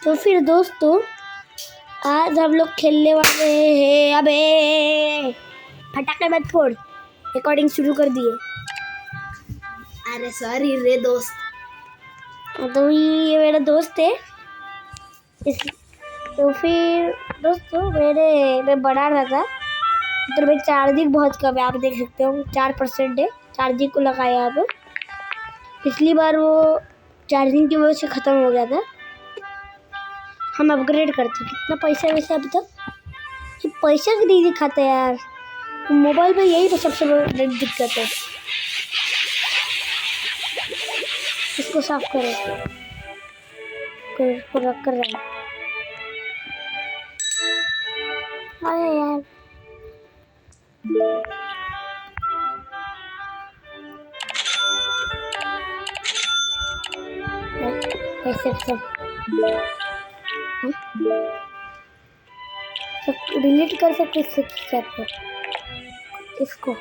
तो फिर दोस्तों आज हम लोग खेलने वाले हैं। अबे फटाके मत फोड़, रिकॉर्डिंग शुरू कर दिए। अरे सॉरी रे दोस्त। तो ये मेरा दोस्त है तो फिर दोस्तों मैं बना रहा था तो मेरी चार्जिंग बहुत कम है, आप देख सकते हो 4% है चार्जिंग को लगाया। अब पिछली बार वो चार्जिंग की वजह से ख़त्म हो गया था। हम अपग्रेड करते कितना पैसा वैसे अभी तक ये पैसा भी नहीं दिखाता यार मोबाइल में, यही तो सबसे बड़ी दिक्कत है। इसको साफ करो, इसको रख कर रहा है यार। ऐसे सब डिलीट कर सकते इसको।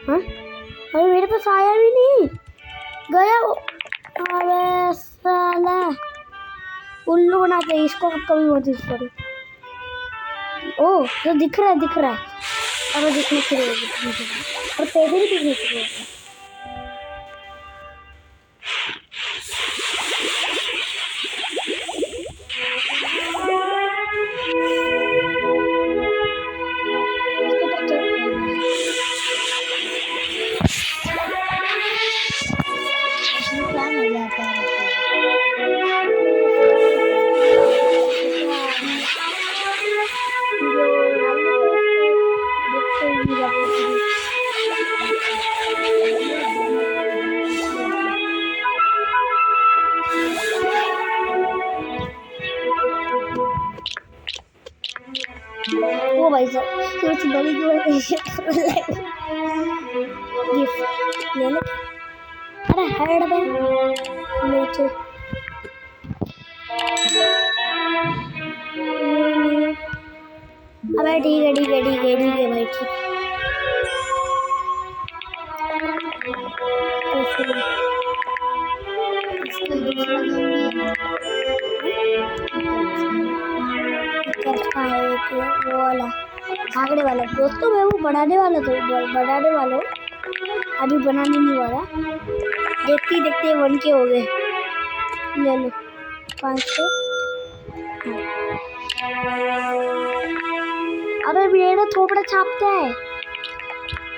हाँ अरे मेरे पास आया भी नहीं, गया वो। अबे साला उल्लू बनाते हैं इसको, कभी मत यूज करो। ओ तो दिख रहा है अब दिखने शुरू हो गया और पैसे भी दिखने शुरू हो गए। वो भाई साहब कुछ बड़ी गिफ्ट ले ले। अरे हेड पे नीचे अबे ठीक है भाई ठीक। वो वाला भागने वाला दोस्तों मैं वो बनाने वाला हूँ, अभी बनाने नहीं वाला। देखते देखते 1 के हो गए। ले लो 500। अरे मेरा थोपड़ा छापता है,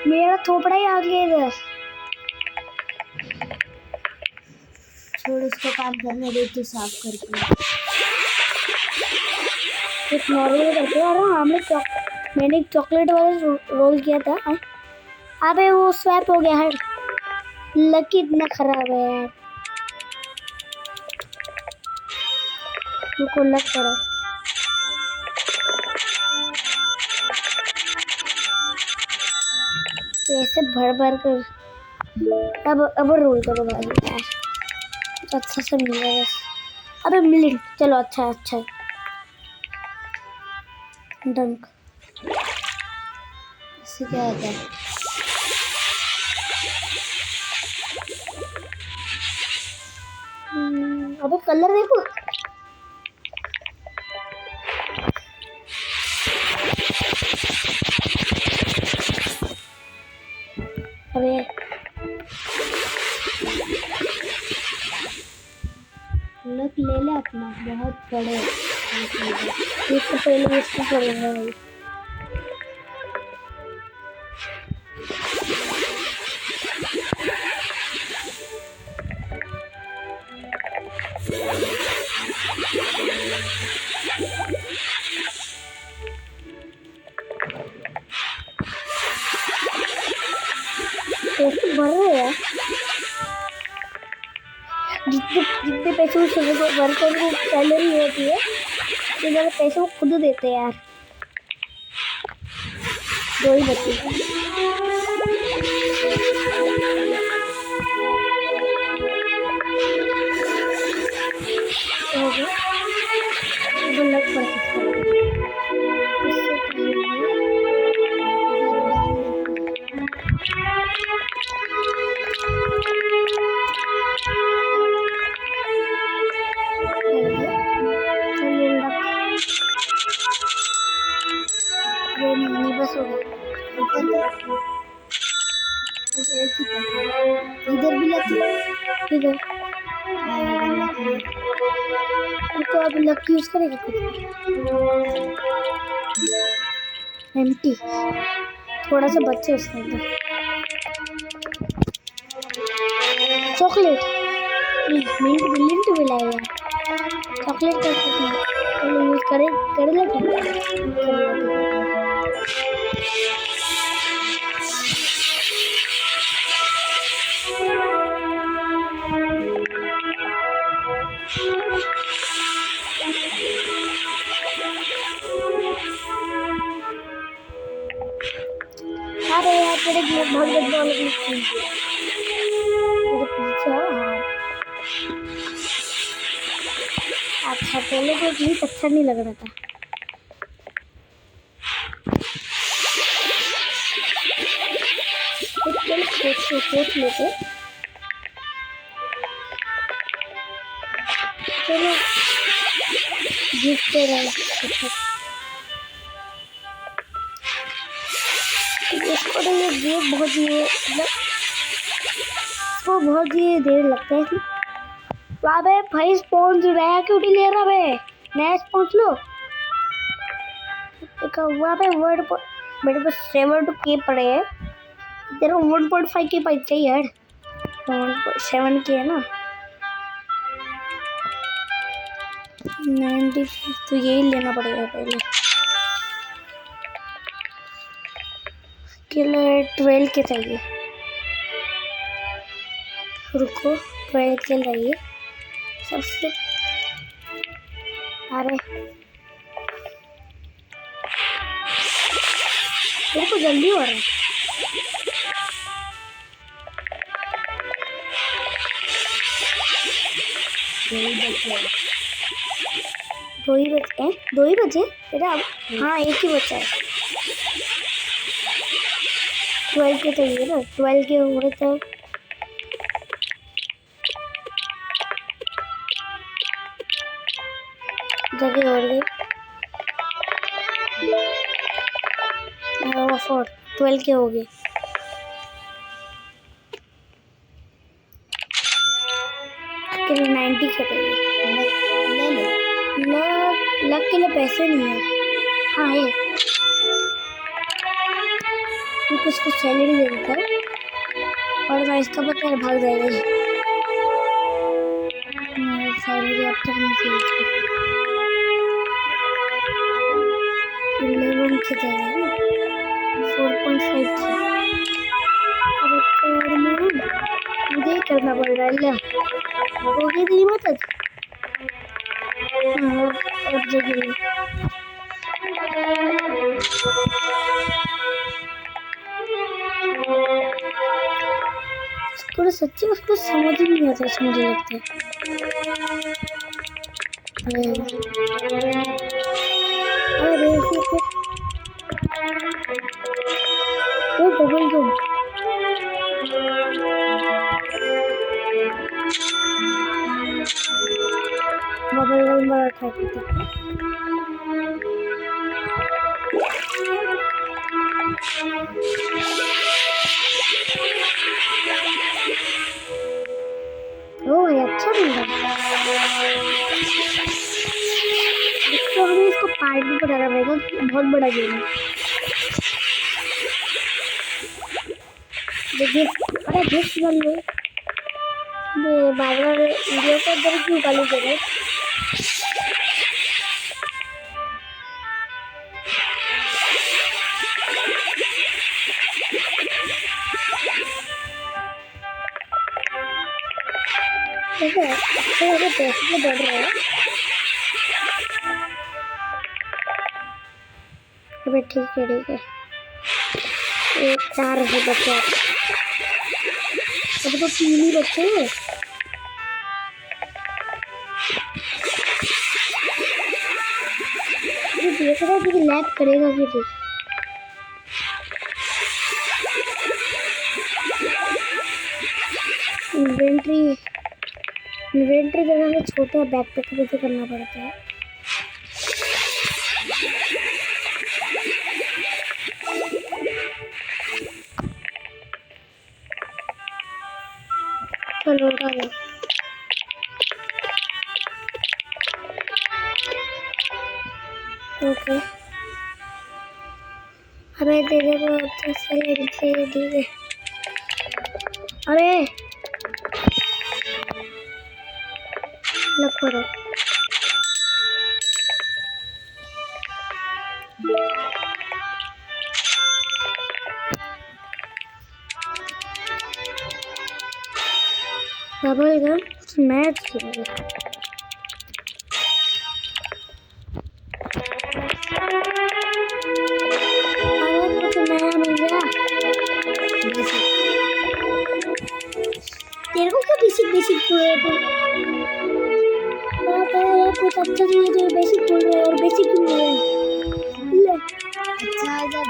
मेरा थोपड़ा ही आ गया इधर। छोड़ उसको काम करने दे, तू साफ करके एक नॉर्मल करते हैं। और मैंने एक चॉकलेट वाला रोल किया था। अबे वो स्वैप हो गया है, लकी इतना खराब है यार। रुको लग करो, तो ऐसे भर कर अब रोल करो भाई यार, तो अच्छा से मिल रहा है बस। अबे मिल चलो अच्छा डंक इससे क्या होता है? अबे कलर देखो, अबे लक ले ले अपना, बहुत बड़े इसको पहले इसको करेंगे भाई। पैसे भर रहे हैं जितने पैसे वो वर्कर को सैलरी होती है तो ज़्यादा पैसे वो खुद देते हैं यार। 2 ही बच्चे हो गए, लग पड़ सकता है। इधर लकी रुको, अब लक यूज करेगा कुछ एम्प्टी, थोड़ा सा बच्चे उसके अंदर। चॉकलेट मिंट मिलियन भी लाएगा। चॉकलेट का चलो यूज करें, कर लेते हैं। अरे यार तेरे गेम बहुत गंदा वाला गेम खेल दिया। मेरे पीछे आओ, हाँ। अच्छा पहले तो ग्लिच अच्छा नहीं लग रहा था। चल सोच लेते, चलो जीतते रहे। इसको तो ये गेम बहुत ही मतलब इसको बहुत ही देर लगता है। वहाँ पे भाई स्पॉन्ज नया क्यों नहीं ले रहा बे? नया स्पॉन्ज लो। वहाँ पे वर्ड मेरे पास 7 पड़े हैं, तेरा 1.5 के पास चाहिए यार। 1.7 के है ना, 90 तो यही लेना पड़ेगा पहले। के लिए 12 के चाहिए। रुको 12 के लिए सबसे अरे तेरे को जल्दी हो रहा है। दो ही बचे हैं, 2 ही बचे तेरा। हाँ एक ही बचा है। 12 के चाहिए ना, 12 के हो रहे थे। जगह और गई 4 12 के हो गए। तेरे 90 के चाहिए। ले ले। लक के लिए पैसे नहीं है। हाँ है, उसको सैलरी दे देता है और मैं इसका पता भाग जाएगा। सैलरी अब तक नहीं थी इसको। 11 के चाहिए ना, 4.5 की। अब एक में मुझे ही करना पड़ रहा है। हो गई तेरी मदद। हाँ अब जगह उसको सच्ची उसको समझ ही नहीं आता मुझे लगता है। अरे वो बबल गम बड़ा ट्राई करता है। ओ ये अच्छा मिल रहा है। इसको हमें इसको पार्ट भी बनाना पड़ेगा, बहुत बड़ा गेम है। देखिए अरे देख बन लो बार बार वीडियो को अंदर क्यों गाली दे रहे। देखो अच्छे वाले पैसे में बढ़ रहे हैं। अबे ठीक है एक 4 ही बचे। अब तो 3 ही बचे हैं। देख रहा है कि लैग करेगा कि नहीं। इन्वेंट्री जगह में छोटे बैकपैक में से करना पड़ता है। चलो उठा लो। ओके हमें तेरे को तो सैलरी चाहिए, ठीक है। अरे लग करो। डबल गन मैच खेलेंगे। अरे कुछ नया मिल गया। तेरे को क्या बेसिक बेसिक बोल रहे थे? कुछ अच्छा चाहिए तो बेसिक बोल रहे और बेसिक क्यों बोल रहे? ले अच्छा है जब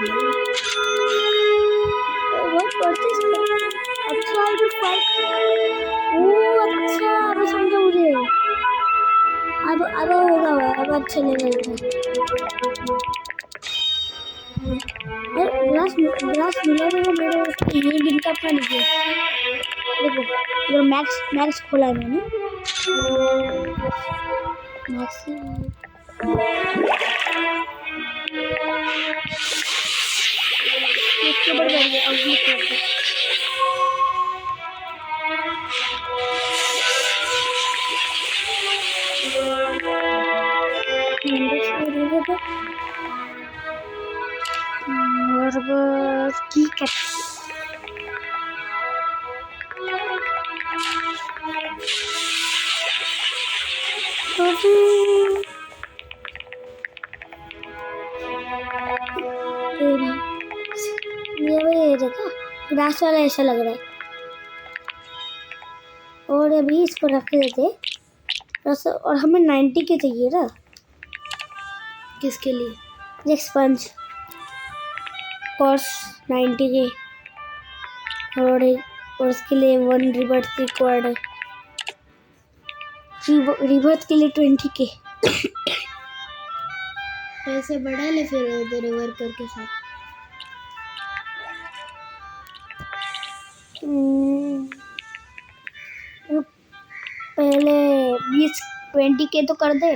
बहुत परचेस कर। अच्छा है तो ओ अच्छा अब समझा मुझे। अब होगा अब अच्छा लेवल का। ग्लास मिला तो मेरे ये दिन का अपना नहीं है। देखो इधर मैक्स खोला है मैंने। मैक्स इसके ऊपर बैठ गया और ये खोल और ठीक है। ये देखा ग्लास वाला ऐसा लग रहा है। और अभी इसको रख देते और हमें 90 के चाहिए ना। किसके लिए? एक स्पंज कॉस्ट 90 के और उसके लिए 1 रिवर्स रिक्वायर्ड है। रिवर्स के लिए 20 के। पैसे बढ़ा ले फिर तेरे वर्कर के साथ। पहले 20 के तो कर दे।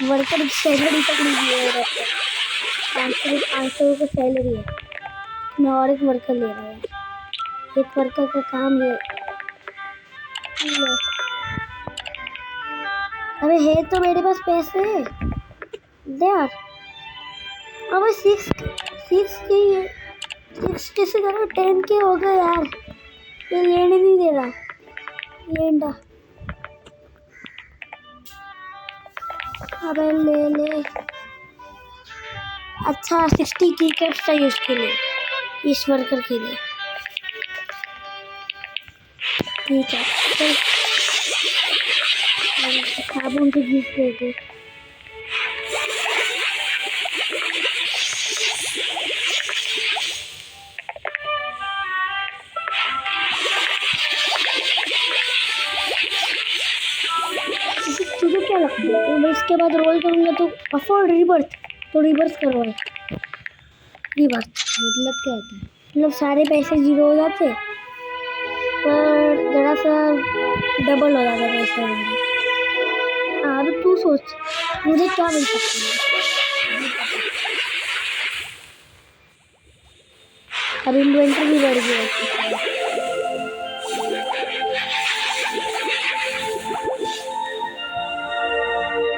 वर्कर की सैलरी तक नहीं है। 500 की सैलरी है। मैं और एक वर्कर ले रहा हूँ। एक वर्कर का काम ये। अबे है तो मेरे पास पैसे दे यार। अबे 6 कैसे करो? 10 के हो गए यार। ये लेने नहीं दे रहा लेंडा। अबे ले अच्छा 60 की कैप्स चाहिए उसके लिए, इस वर्कर के लिए। ठीक है साबुन के गिफ्ट देते। तुझे क्या लगता है तो मैं इसके बाद रोल करूंगा तो अफोर्ड रिवर्स तो रिवर्स करवाए। रिवर्स मतलब क्या होता है? मतलब सारे पैसे जीरो हो जाते पर जरा सा डबल हो जाता पैसे। हाँ अब तू सोच मुझे क्या मिल सकता है। अब इन्वेंटर भी बढ़ गया।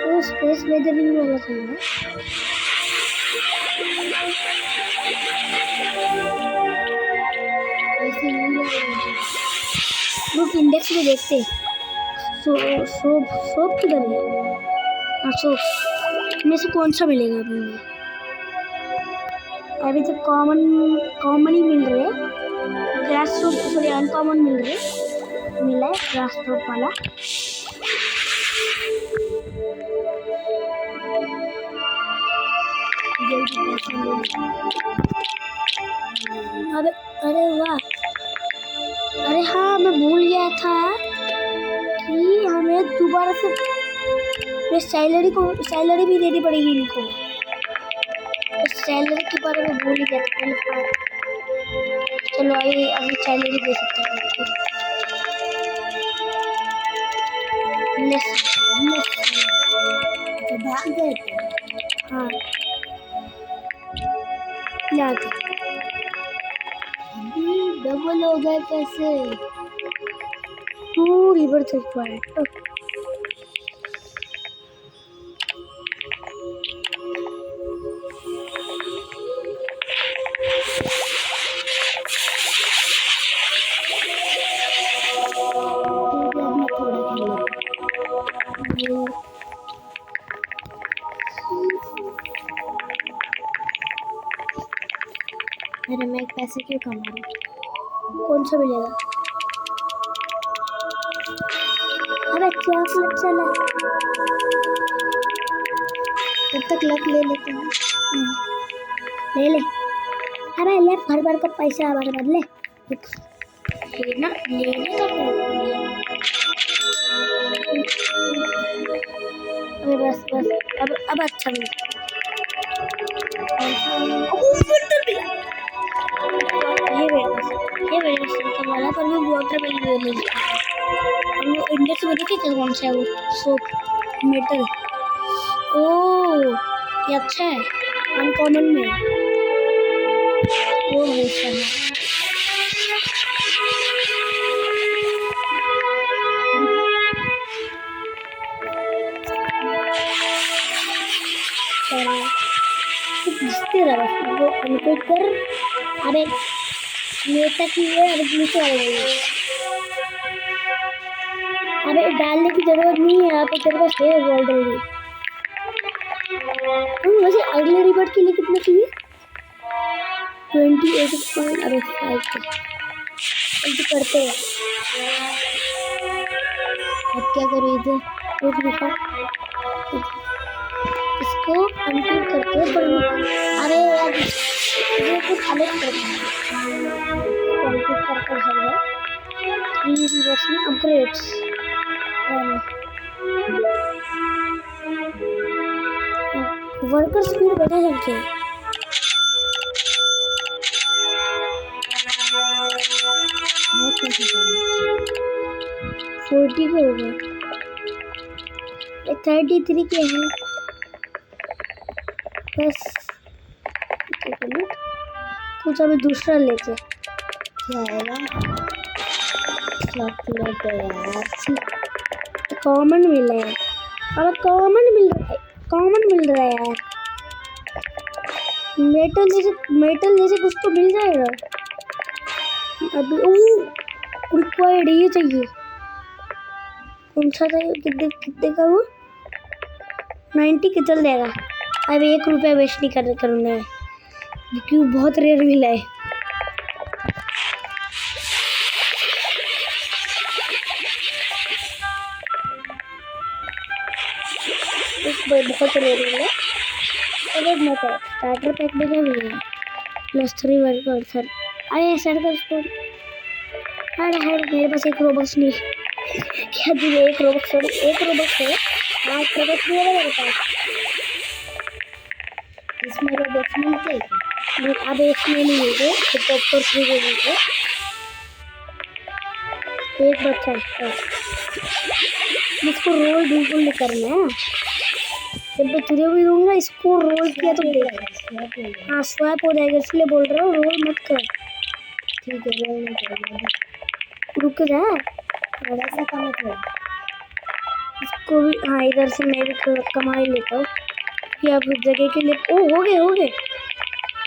तो स्पेस वेदरिंग वाला चल रहा है। ऐसे नहीं लगेगा। ग्रुप इंडेक्स में देखते सोप किधर है? हाँ सोप में से कौन सा मिलेगा मुझे? अभी तो कॉमन ही मिल रहे हैं। ग्रास सोप सॉरी अनकॉमन मिला है ग्रास सोप वाला। अरे वाह अरे हाँ मैं भूल गया था कि हमें दोबारा से सैलरी भी देनी पड़ेगी इनको। सैलरी के बारे में भूल ही गया था। चलो अभी सैलरी दे सकते हैं। तो भाग गए थे। हाँ याद अभी डबल हो गए कैसे? Reverse required. ठीक है, अब मैं थोड़ा खेल लेती हूँ। अरे मैं एक पैसे क्यों कमा रही हूँ? कौन सा मिलेगा? अरे चॉकलेट चला, तब तक लक ले लेते हैं। ले ले। अबे ले भर भर का पैसा भर भर ले। लेना लेने का क्या? अबे बस बस अब अच्छा मिला। ये मेरे पास सिंपल वाला पर वो वाटर मिल ले लेता। हम लोग इंडेक्स में देखे क्या कौन सा है वो सोप मेटल। ओह ये अच्छा है, अनकॉमन में वो है इसका। घिसते रहा बस वो अनकोट कर। अबे ये तक ही है, अबे नीचे आ गई। अबे डालने की जरूरत नहीं है, यहाँ पे तेरे पास है वो ऑलरेडी। वैसे अगले रिपोर्ट के लिए कितना चाहिए? 28 पॉइंट। अरे 5 करते हैं। अब क्या करूँ इधर? रुक रुका इसको अनपिन करके पर अरे यार ये कुछ अलग करना है। अनपिन करके है 3 रिवर्स में अपग्रेड्स वर्कर स्पीड बढ़ा सकते हैं। बहुत पैसे करूँ। 40 के हो गए, 33 के हैं बस। कुछ अभी दूसरा लेते क्या आएगा? चॉकलेट यार, कॉमन मिला है। अब कॉमन मिल रहा है, कॉमन मिल रहा है यार। मेटल जैसे कुछ तो मिल जाएगा अभी। रिक्वायर्ड ये चाहिए। कौन सा चाहिए? कितने का वो? 90 के चल जाएगा। अब 1 रुपया वेस्ट नहीं करना है क्योंकि वो बहुत रेयर मिला है। बहुत रेयर मिला है। अब एक मत है स्टार्टर पैक में क्या मिलेगा? +3 वर्कर सर। अरे सर का उसको मेरे पास 1 रोबक्स नहीं। क्या तुझे 1 रोबक्स है? 8 रोबक्स नहीं है मेरे पास। इसमें रोबोट्स मिलते हैं। अब इसमें नहीं मिलते तो प्रॉपर फ्री दे दीजिए। एक बच्चा है इसको रोल बिल्कुल नहीं करना है। जब मैं तुझे भी दूंगा इसको रोल किया तो देख। हाँ स्वैप हो जाएगा इसलिए बोल रहा हूँ रोल मत कर। ठीक है, रोल नहीं करेगा। रुक जा ऐसा का मतलब इसको भी। हाँ इधर से मैं भी थोड़ा कमा ही लेता हूँ कि आप जगह के लिए। ओ हो गए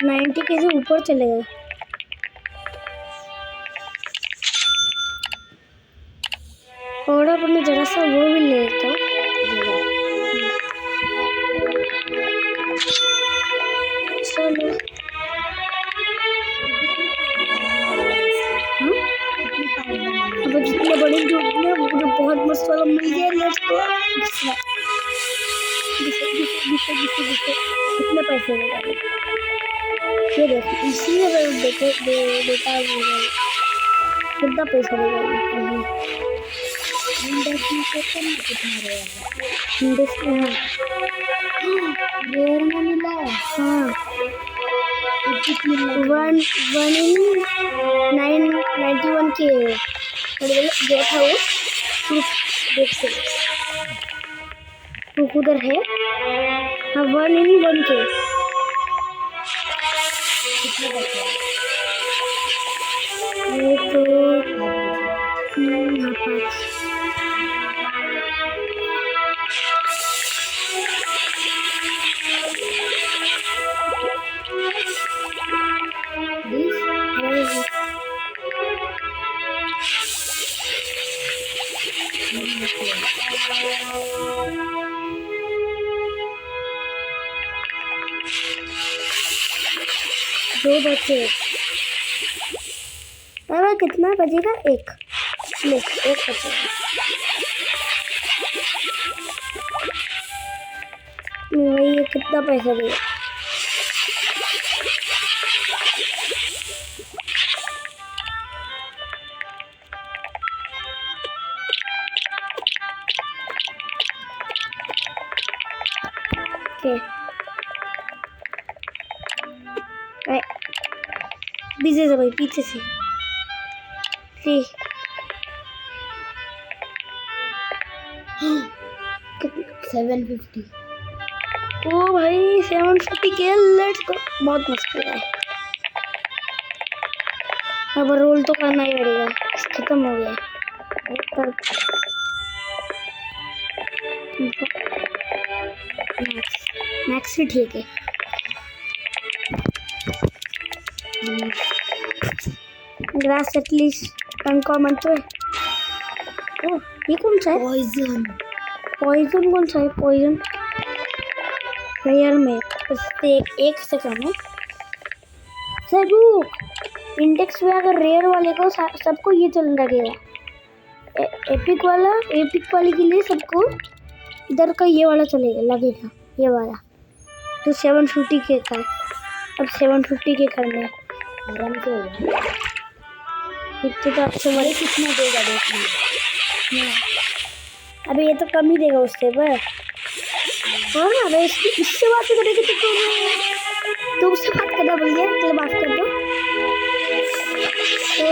90 के से ऊपर चले गए। और अब मैं जरा सा वो भी ले लेता हूँ। चलो अब जितने बड़ी जोड़ी है मुझे बहुत मस्त वाला मिल गया। Let's go. कितने पैसे देगा ये देख, इसी में देखो बेटा कितना पैसा देगा। रेयर में मिला है। हाँ 191 के गया था वो। देख सकते एक उधर है। हाँ 1 in 1K। कितने बचे हैं? एक दो हाँ, तीन, हाँ 5। बीस। बचे हैं। दो बचे। अब कितना बचेगा? एक। ले एक बचेगा। वही ये कितना पैसा देगा? पीछे से भाई, पीछे से। 750। ओ भाई 750K, लेट्स गो। बहुत मुश्किल है। अब रोल तो करना ही पड़ेगा, खत्म हो गया। मैक्स ही ठीक है। ग्रास एटलीस्ट अनकॉमन तो है। ओह ये कौन सा है? पॉइजन। पॉइजन कौन सा है? पॉइजन रेयर में उससे एक से कम है। सर रुक, इंडेक्स में अगर रेयर वाले को सबको ये चल लगेगा। एपिक वाली के लिए सबको इधर का ये वाला चलेगा, लगेगा ये वाला। तो 750K का है। अब 750K करने हैं। आराम से होगा। इतने तो अच्छे वाले। कितना देगा देखिए। अबे ये तो कम ही देगा उससे पर। हाँ अबे इससे बात करेंगे तो उससे बात करना भैया, चलो बात कर दो। तो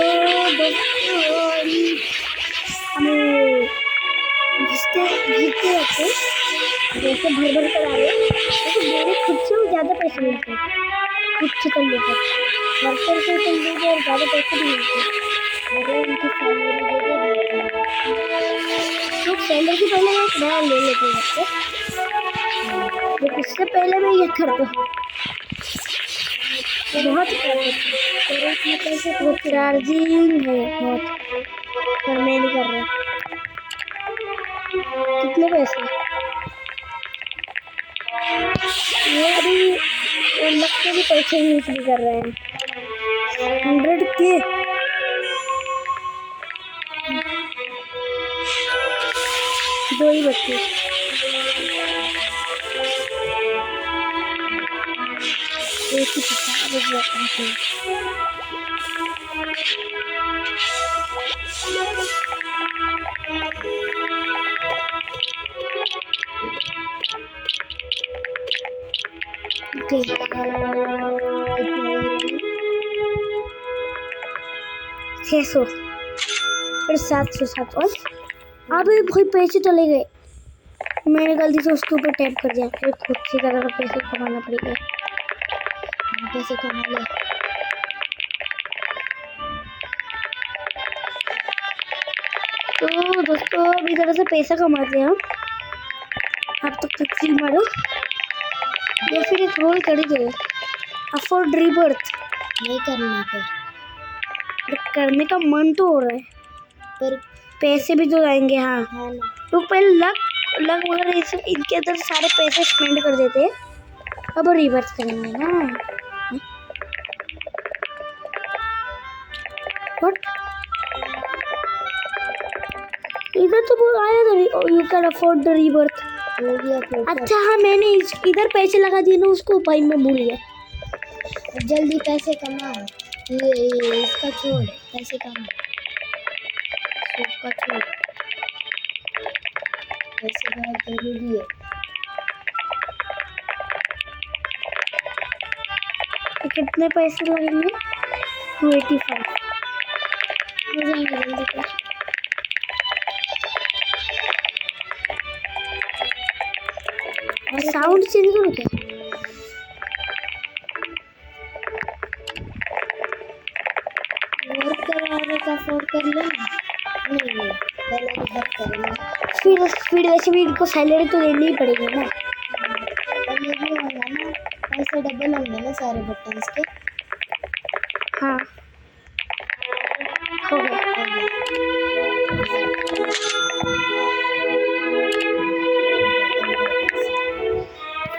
दोस्तों हमें जीतते रहते जैसे भर कर आ रहे, तो मेरे खुद से ज़्यादा पैसे मिलते हैं। खुद से कर लेते वर्कर से कर लेते और ज़्यादा पैसे भी मिलते। अरे उनकी फैमिली दे दे। तो सैलरी की पहले मैं एक नया ले लेते हैं, तो इससे पहले मैं ये कर दूँ। बहुत पैसे वो चार्जिंग है बहुत, पर मैं नहीं कर रहा। कितने पैसे? ये अभी लग के भी पैसे यूज नहीं कर रहे हैं। 100K। दो ही बच्चे। एक ही पता। छः सौ, फिर 700 और अभी भाई पैसे चले गए। मैंने गलती से उसके ऊपर टैप कर दिया। फिर खुद से ज़्यादा पैसे कमाना पड़ेगा। पैसे कमा ले। तो दोस्तों अभी तरह से पैसा कमाते हैं हम। आप तो कुछ मारो या फिर एक रोल कर ही दो। अफोर्ड रीबर्थ नहीं करना करने का मन तो हो रहा है, पर पैसे भी तो आएंगे। हाँ है ना। तो पहले लक वगैरह इनके अंदर सारे पैसे स्पेंड कर देते हैं। अब रिवर्स करेंगे ना। बट इधर तो वो आया था, you can afford the rebirth. हो गया तो अच्छा हाँ मैंने इधर पैसे लगा दिए ना उसको, भाई मैं भूल गया। जल्दी पैसे कमा। ये इसका छोड़, पैसे कमा। सबका छोड़, पैसे बहुत जरूरी है। तो कितने पैसे लगेंगे? 285 हो जाएंगे जल्दी कर। साउंड चेंज करो क्या? वर्क करवाने का अफोर्ड कर लेना। नहीं पहले तो वर्क करेंगे। फिर वैसे भी इनको सैलरी तो देनी ही पड़ेगी ना। और ये भी होगा ना, पैसे डबल होंगे ना सारे बटन्स के। हाँ हो गया।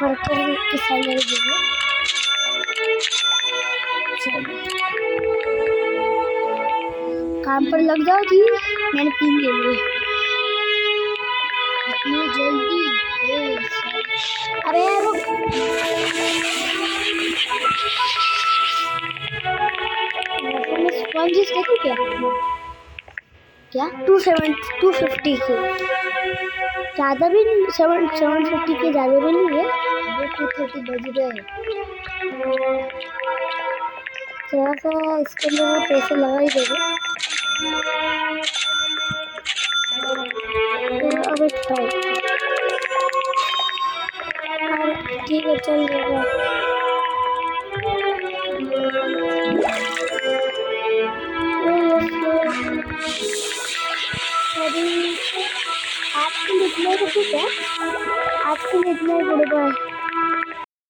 वर्कर की सैलरी देंगे। चलो काम पर लग जाओ जी, मैंने 3 ले लिए। इतनी जल्दी? अरे रुक, स्पॉन्जेस देखो क्या? क्या? 250 के ज़्यादा भी नहीं, 750 के ज़्यादा भी नहीं है। अरे 2:30 बज गए। थोड़ा सा इसके अंदर पैसे लगा ही देंगे। अब एक ट्राई, ठीक है चल जाएगा। अभी आज के लिए इतना ही रखूँ क्या? आज के लिए इतना ही, गुड बाय।